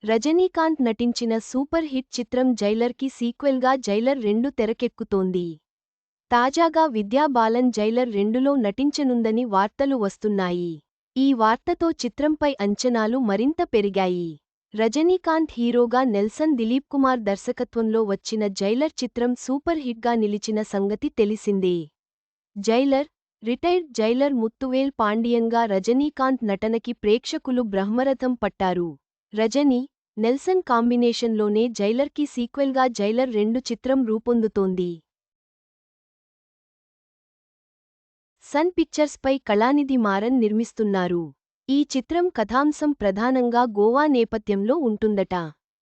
రజనీకాంత్ నటించిన super hit చిత్రం జైలర్కి సీక్వెల్గా జైలర్ 2 తెరకెక్కుతోంది. తాజాగా విద్యా బాలన్ జైలర్ 2లో నటించనుందని వార్తలు వస్తున్నాయి. ఈ వార్తతో చిత్రంపై అంచనాలు మరింత పెరిగాయి. రజనీకాంత్ హీరోగా నెల్సన్ దిలీప్కుమార్ దర్శకత్వంలో వచ్చిన జైలర్ చిత్రం సూపర్ హిట్గా నిలిచిన సంగతి తెలిసిందే. జైలర్, రిటైర్డ్ జైలర్ ముత్తువేల్ పాండియన్గా రజనీకాంత్ నటనకి ప్రేక్షకులు బ్రహ్మరథం పట్టారు. రజనీ, నెల్సన్ కాంబినేషన్లోనే జైలర్కి సీక్వెల్గా జైలర్ 2 చిత్రం రూపొందుతోంది. సన్ పిక్చర్స్పై కళానిధి మారన్ నిర్మిస్తున్నారు. ఈ చిత్రం కథాంశం ప్రధానంగా గోవా నేపథ్యంలో ఉంటుందట.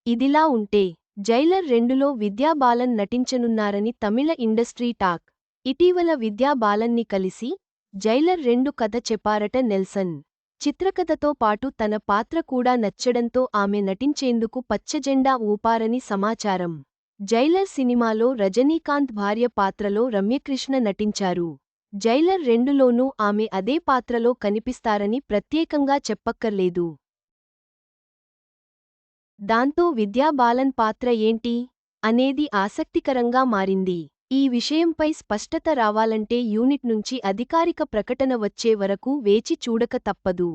ఇదిలా ఉంటే, జైలర్ 2లో విద్యా బాలన్ నటించనున్నారని తమిళ ఇండస్ట్రీ టాక్. ఇటీవల విద్యా బాలన్ని కలిసి జైలర్ 2 కథ చెప్పారట నెల్సన్. చిత్రకథతో పాటు తన పాత్ర కూడా నచ్చడంతో ఆమె నటించేందుకు పచ్చజెండా ఊపారని సమాచారం. జైలర్ సినిమాలో రజనీకాంత్ భార్య పాత్రలో రమ్యకృష్ణ నటించారు. జైలర్ 2లోనూ ఆమె అదే పాత్రలో కనిపిస్తారని ప్రత్యేకంగా చెప్పక్కర్లేదు. దాంతో విద్యా బాలన్ పాత్ర ఏంటి అనేది ఆసక్తికరంగా మారింది. ఈ విషయంపై స్పష్టత రావాలంటే యూనిట్ నుంచి అధికారిక ప్రకటన వచ్చే వరకు వేచి చూడక తప్పదు.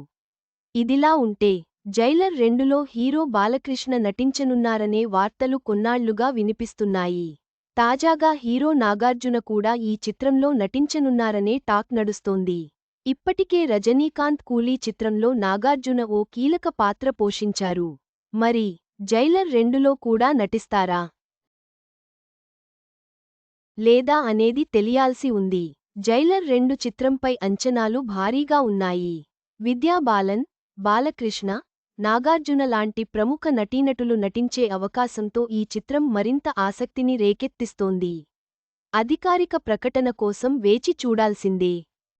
ఇదిలా ఉంటే, జైలర్ 2లో హీరో బాలకృష్ణ నటించనున్నారనే వార్తలు కొన్నాళ్లుగా వినిపిస్తున్నాయి. తాజాగా హీరో నాగార్జున కూడా ఈ చిత్రంలో నటించనున్నారనే టాక్ నడుస్తోంది. ఇప్పటికే రజనీకాంత్ కూలీ చిత్రంలో నాగార్జున ఓ కీలక పాత్ర పోషించారు. మరి, జైలర్ 2లో కూడా నటిస్తారా? లేదా అనేది తెలియాల్సి ఉంది. జైలర్ 2 చిత్రంపై అంచనాలు భారీగా ఉన్నాయి. విద్యా బాలన్, బాలకృష్ణ, నాగార్జున లాంటి ప్రముఖ నటీనటులు నటించే అవకాశంతో ఈ చిత్రం మరింత ఆసక్తిని రేకెత్తిస్తోంది. అధికారిక ప్రకటన కోసం వేచి చూడాల్సిందే.